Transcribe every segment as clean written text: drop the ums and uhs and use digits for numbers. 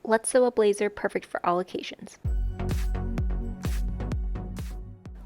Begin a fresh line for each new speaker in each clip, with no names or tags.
Let's sew a blazer perfect for all occasions.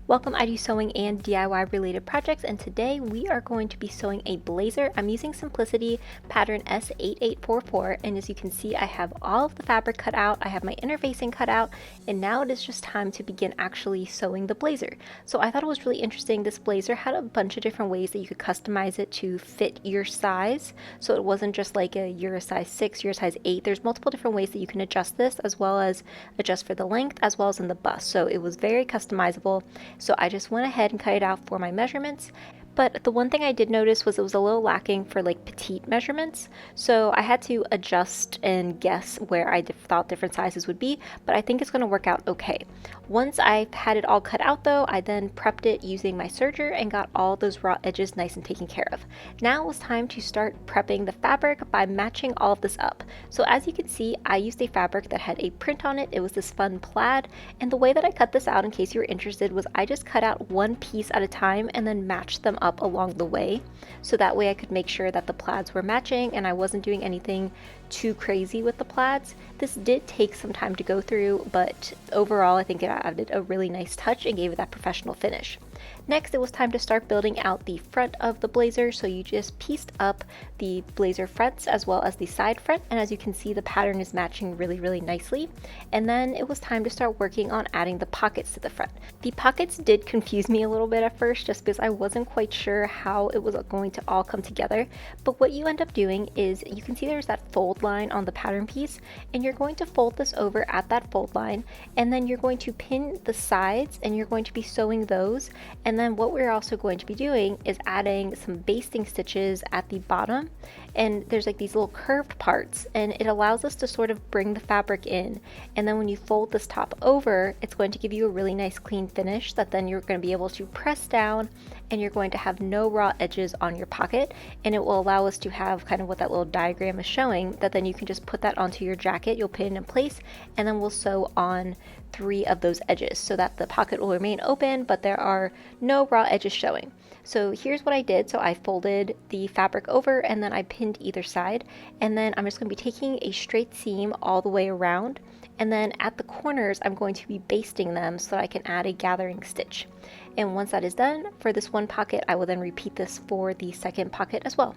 Welcome, I do sewing and DIY related projects, and today we are going to be sewing a blazer. I'm using Simplicity pattern S8844, and as you can see I have all of the fabric cut out, I have my interfacing cut out, and now it is just time to begin actually sewing the blazer. So I thought it was really interesting. This blazer had a bunch of different ways that you could customize it to fit your size, so it wasn't just like you're a size 6, you're a size 8. There's multiple different ways that you can adjust this, as well as adjust for the length as well as in the bust, so it was very customizable. So I just went ahead and cut it out for my measurements. But the one thing I did notice was it was a little lacking for like petite measurements, so I had to adjust and guess where I thought different sizes would be, but I think it's going to work out okay. Once I had it all cut out though, I then prepped it using my serger and got all those raw edges nice and taken care of. Now it was time to start prepping the fabric by matching all of this up. So as you can see, I used a fabric that had a print on it. It was this fun plaid, and the way that I cut this out, in case you were interested, was I just cut out one piece at a time and then matched them up along the way, so that way I could make sure that the plaids were matching and I wasn't doing anything too crazy with the plaids. This did take some time to go through, but overall I think it added a really nice touch and gave it that professional finish. Next, it was time to start building out the front of the blazer, so you just pieced up the blazer fronts as well as the side front, and as you can see the pattern is matching really nicely. And then it was time to start working on adding the pockets to the front. The pockets did confuse me a little bit at first, just because I wasn't quite sure how it was going to all come together, but what you end up doing is you can see there's that fold line on the pattern piece, and you're going to fold this over at that fold line, and then you're going to pin the sides and you're going to be sewing those. And then what we're also going to be doing is adding some basting stitches at the bottom, and there's like these little curved parts, and it allows us to sort of bring the fabric in, and then when you fold this top over, it's going to give you a really nice clean finish that then you're going to be able to press down, and you're going to have no raw edges on your pocket, and it will allow us to have kind of what that little diagram is showing, that then you can just put that onto your jacket, you'll pin it in place, and then we'll sew on 3 of those edges so that the pocket will remain open but there are no raw edges showing. So here's what I did. So I folded the fabric over and then I pinned either side, and then I'm just going to be taking a straight seam all the way around, and then at the corners I'm going to be basting them so that I can add a gathering stitch. And once that is done for this one pocket, I will then repeat this for the second pocket as well.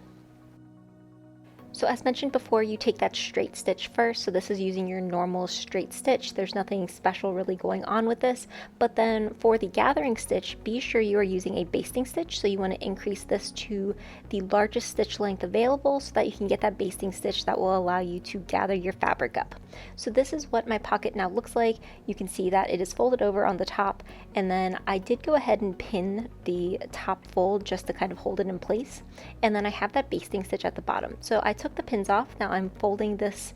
So as mentioned before, you take that straight stitch first, so this is using your normal straight stitch. There's nothing special really going on with this, but then for the gathering stitch, be sure you are using a basting stitch, so you want to increase this to the largest stitch length available so that you can get that basting stitch that will allow you to gather your fabric up. So this is what my pocket now looks like. You can see that it is folded over on the top, and then I did go ahead and pin the top fold just to kind of hold it in place, and then I have that basting stitch at the bottom. So I took the pins off. Now I'm folding this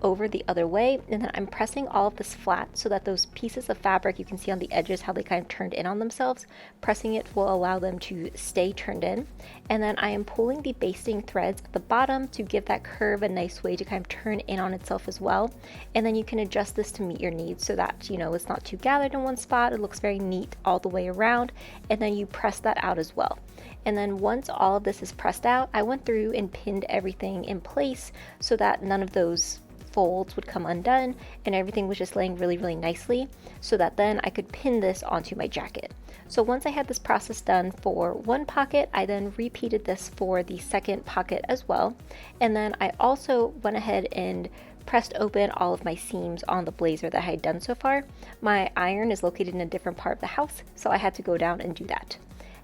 over the other way, and then I'm pressing all of this flat so that those pieces of fabric, you can see on the edges how they kind of turned in on themselves. Pressing it will allow them to stay turned in, and then I am pulling the basting threads at the bottom to give that curve a nice way to kind of turn in on itself as well. And then you can adjust this to meet your needs so that, you know, it's not too gathered in one spot, it looks very neat all the way around, and then you press that out as well. And then once all of this is pressed out, I went through and pinned everything in place so that none of those folds would come undone and everything was just laying really nicely, so that then I could pin this onto my jacket. So once I had this process done for one pocket, I then repeated this for the second pocket as well, and then I also went ahead and pressed open all of my seams on the blazer that I had done so far. My iron is located in a different part of the house, so I had to go down and do that.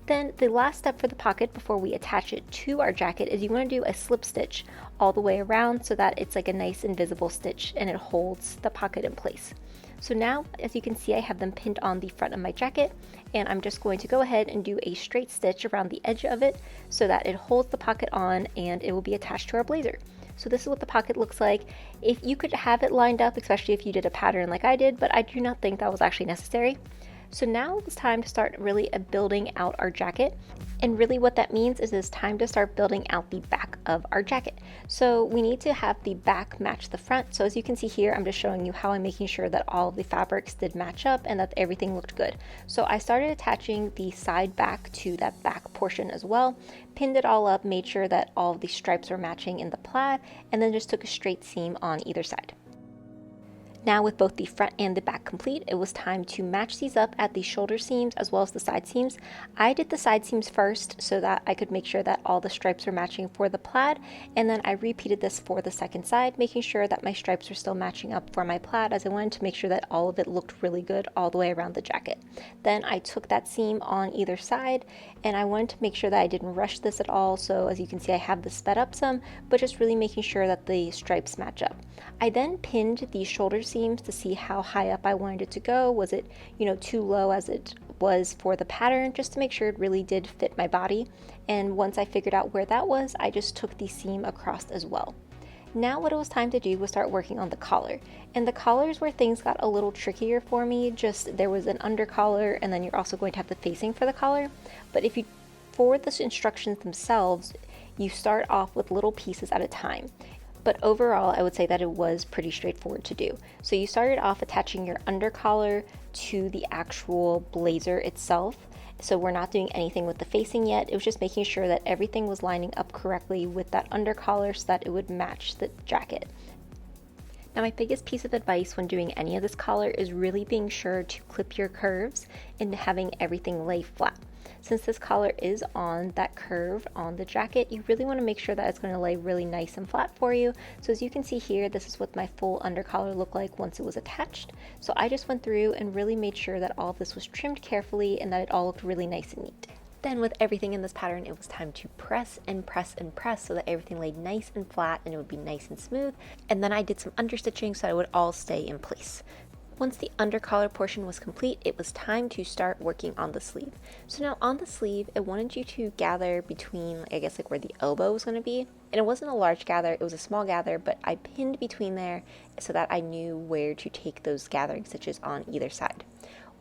Then the last step for the pocket before we attach it to our jacket is you want to do a slip stitch all the way around so that it's like a nice invisible stitch and it holds the pocket in place. So now, as you can see, I have them pinned on the front of my jacket, and I'm just going to go ahead and do a straight stitch around the edge of it so that it holds the pocket on and it will be attached to our blazer. So this is what the pocket looks like. If you could have it lined up, especially if you did a pattern like I did, but I do not think that was actually necessary. So now it's time to start really building out our jacket. And really what that means is it's time to start building out the back of our jacket. So we need to have the back match the front. So as you can see here, I'm just showing you how I'm making sure that all of the fabrics did match up and that everything looked good. So I started attaching the side back to that back portion as well, pinned it all up, made sure that all of the stripes were matching in the plaid, and then just took a straight seam on either side. Now with both the front and the back complete, it was time to match these up at the shoulder seams as well as the side seams. I did the side seams first so that I could make sure that all the stripes were matching for the plaid, and then I repeated this for the second side, making sure that my stripes were still matching up for my plaid, as I wanted to make sure that all of it looked really good all the way around the jacket. Then I took that seam on either side, and I wanted to make sure that I didn't rush this at all, so as you can see I have this sped up some, but just really making sure that the stripes match up. I then pinned the shoulder seams to see how high up I wanted it to go. Was it, too low as it was for the pattern, just to make sure it really did fit my body. And once I figured out where that was, I just took the seam across as well. Now what it was time to do was start working on the collar. And the collars where things got a little trickier for me. Just there was an under collar, and then you're also going to have the facing for the collar. But for the instructions themselves, you start off with little pieces at a time. But overall, I would say that it was pretty straightforward to do. So you started off attaching your under collar to the actual blazer itself. So we're not doing anything with the facing yet. It was just making sure that everything was lining up correctly with that under collar so that it would match the jacket. Now my biggest piece of advice when doing any of this collar is really being sure to clip your curves and having everything lay flat. Since this collar is on that curve on the jacket, you really want to make sure that it's going to lay really nice and flat for you. So as you can see here, this is what my full under collar looked like once it was attached. So I just went through and really made sure that all of this was trimmed carefully and that it all looked really nice and neat. Then with everything in this pattern, it was time to press and press and press so that everything laid nice and flat and it would be nice and smooth. And then I did some understitching so that it would all stay in place. Once the under collar portion was complete, it was time to start working on the sleeve. So now on the sleeve, I wanted you to gather between, I guess, like where the elbow was going to be. And it wasn't a large gather, it was a small gather, but I pinned between there so that I knew where to take those gathering stitches on either side.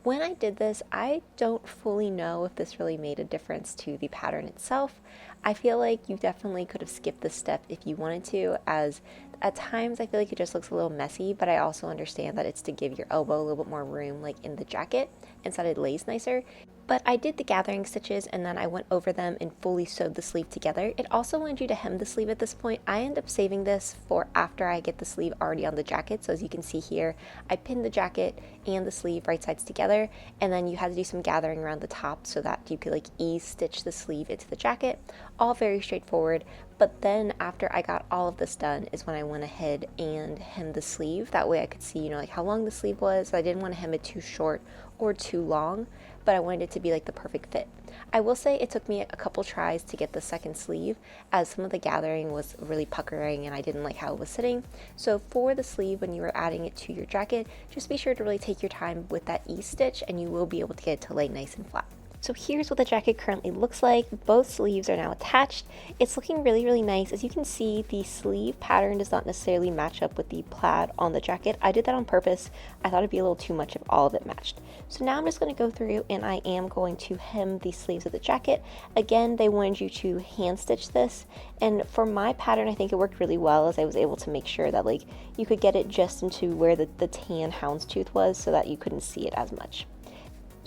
When I did this, I don't fully know if this really made a difference to the pattern itself. I feel like you definitely could have skipped this step if you wanted to, as at times I feel like it just looks a little messy, but I also understand that it's to give your elbow a little bit more room like in the jacket and so that it lays nicer. But I did the gathering stitches and then I went over them and fully sewed the sleeve together. It also wanted you to hem the sleeve at this point. I end up saving this for after I get the sleeve already on the jacket. So as you can see here, I pinned the jacket and the sleeve right sides together, and then you had to do some gathering around the top so that you could like ease stitch the sleeve into the jacket. All very straightforward. But then after I got all of this done is when I went ahead and hemmed the sleeve. That way I could see, like how long the sleeve was. I didn't want to hem it too short or too long, but I wanted it to be like the perfect fit. I will say it took me a couple tries to get the second sleeve, as some of the gathering was really puckering and I didn't like how it was sitting. So for the sleeve, when you were adding it to your jacket, just be sure to really take your time with that ease stitch and you will be able to get it to lay nice and flat. So here's what the jacket currently looks like. Both sleeves are now attached. It's looking really, really nice. As you can see, the sleeve pattern does not necessarily match up with the plaid on the jacket. I did that on purpose. I thought it'd be a little too much if all of it matched. So now I'm just going to go through and I am going to hem the sleeves of the jacket. Again, they wanted you to hand stitch this. And for my pattern, I think it worked really well, as I was able to make sure that like you could get it just into where the tan houndstooth was so that you couldn't see it as much.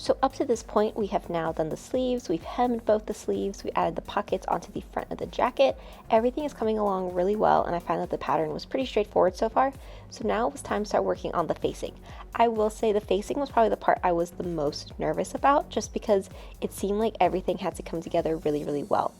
So up to this point, we have now done the sleeves, we've hemmed both the sleeves, we added the pockets onto the front of the jacket. Everything is coming along really well, and I find that the pattern was pretty straightforward so far. So now it was time to start working on the facing. I will say the facing was probably the part I was the most nervous about, just because it seemed like everything had to come together really, really well.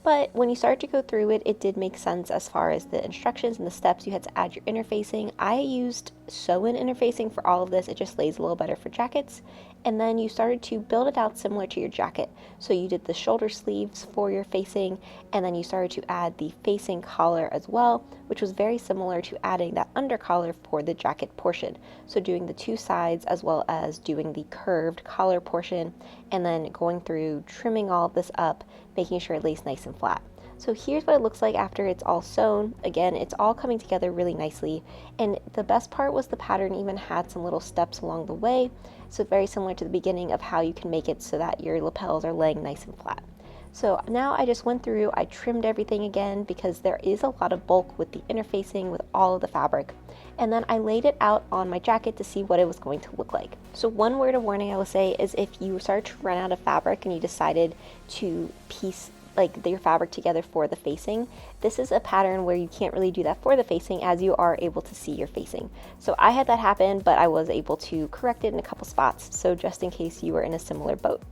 But when you start to go through it, it did make sense as far as the instructions and the steps you had to add your interfacing. I used sew-in interfacing for all of this. It just lays a little better for jackets. And then you started to build it out similar to your jacket. So you did the shoulder sleeves for your facing, and then you started to add the facing collar as well, which was very similar to adding that under collar for the jacket portion. So doing the two sides as well as doing the curved collar portion, and then going through trimming all of this up, making sure it lays nice and flat. So here's what it looks like after it's all sewn. Again, it's all coming together really nicely, and the best part was the pattern even had some little steps along the way, so very similar to the beginning of how you can make it so that your lapels are laying nice and flat. So now I just went through, I trimmed everything again because there is a lot of bulk with the interfacing with all of the fabric, and then I laid it out on my jacket to see what it was going to look like. So one word of warning I will say is if you start to run out of fabric and you decided to piece like your fabric together for the facing. This is a pattern where you can't really do that for the facing, as you are able to see your facing. So I had that happen, but I was able to correct it in a couple spots, so just in case you were in a similar boat.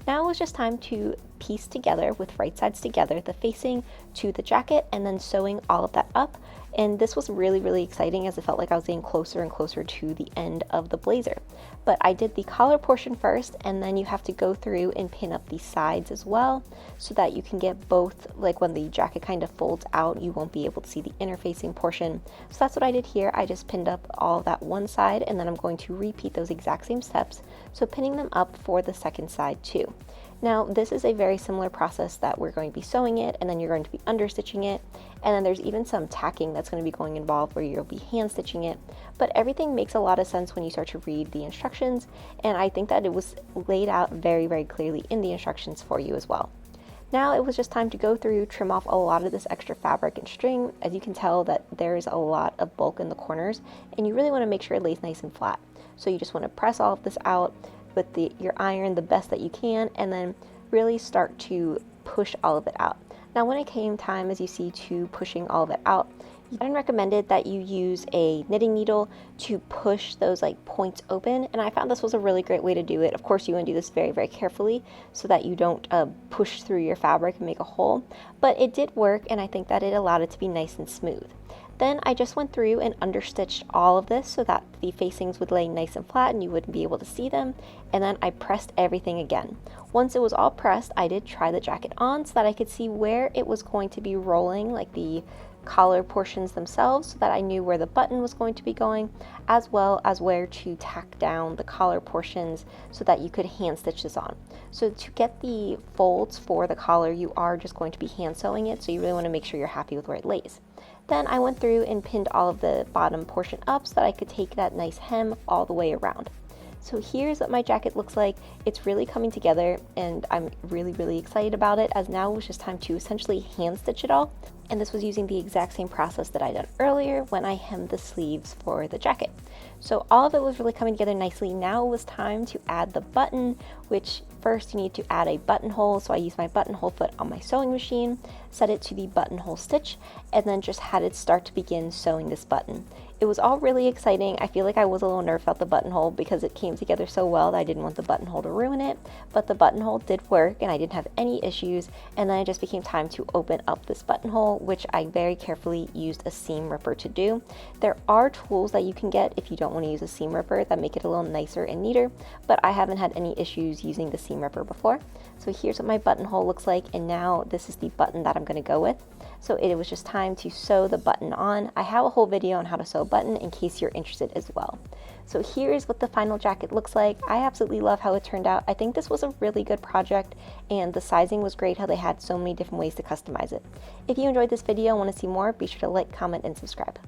Now it was just time to piece together, with right sides together, the facing to the jacket, and then sewing all of that up. And this was really, really exciting, as it felt like I was getting closer and closer to the end of the blazer. But I did the collar portion first, and then you have to go through and pin up the sides as well, so that you can get both, like when the jacket kind of folds out, you won't be able to see the inner facing portion. So that's what I did here. I just pinned up all of that one side, and then I'm going to repeat those exact same steps, so pinning them up for the second side too. Now this is a very similar process that we're going to be sewing it, and then you're going to be understitching it, and then there's even some tacking that's going to be going involved where you'll be hand stitching it. But everything makes a lot of sense when you start to read the instructions, and I think that it was laid out very, very clearly in the instructions for you as well. Now it was just time to go through, trim off a lot of this extra fabric and string. As you can tell that there's a lot of bulk in the corners, and you really want to make sure it lays nice and flat. So you just want to press all of this out with your iron the best that you can, and then really start to push all of it out. Now when it came time, as you see, to pushing all of it out, I recommended that you use a knitting needle to push those like points open, and I found this was a really great way to do it. Of course you want to do this very, very carefully so that you don't push through your fabric and make a hole, but it did work, and I think that it allowed it to be nice and smooth. Then I just went through and understitched all of this so that the facings would lay nice and flat and you wouldn't be able to see them, and then I pressed everything again. Once it was all pressed, I did try the jacket on so that I could see where it was going to be rolling, like the collar portions themselves, so that I knew where the button was going to be going, as well as where to tack down the collar portions so that you could hand stitch this on. So to get the folds for the collar, you are just going to be hand sewing it, so you really want to make sure you're happy with where it lays. Then I went through and pinned all of the bottom portion up so that I could take that nice hem all the way around. So here's what my jacket looks like. It's really coming together, and I'm really, really excited about it, as now it was just time to essentially hand stitch it all. And this was using the exact same process that I did earlier when I hemmed the sleeves for the jacket. So all of it was really coming together nicely. Now it was time to add the button, which first you need to add a buttonhole. So I used my buttonhole foot on my sewing machine, set it to the buttonhole stitch, and then just had it start to begin sewing this button. It was all really exciting. I feel like I was a little nervous about the buttonhole because it came together so well that I didn't want the buttonhole to ruin it, but the buttonhole did work and I didn't have any issues. And then it just became time to open up this buttonhole, which I very carefully used a seam ripper to do. There are tools that you can get if you don't want to use a seam ripper that make it a little nicer and neater, but I haven't had any issues using the seam ripper before. So here's what my buttonhole looks like, and now this is the button that I'm going to go with. So it was just time to sew the button on. I have a whole video on how to sew a button in case you're interested as well. So here's what the final jacket looks like. I absolutely love how it turned out. I think this was a really good project, and the sizing was great, how they had so many different ways to customize it. If you enjoyed this video and want to see more, be sure to like, comment, and subscribe.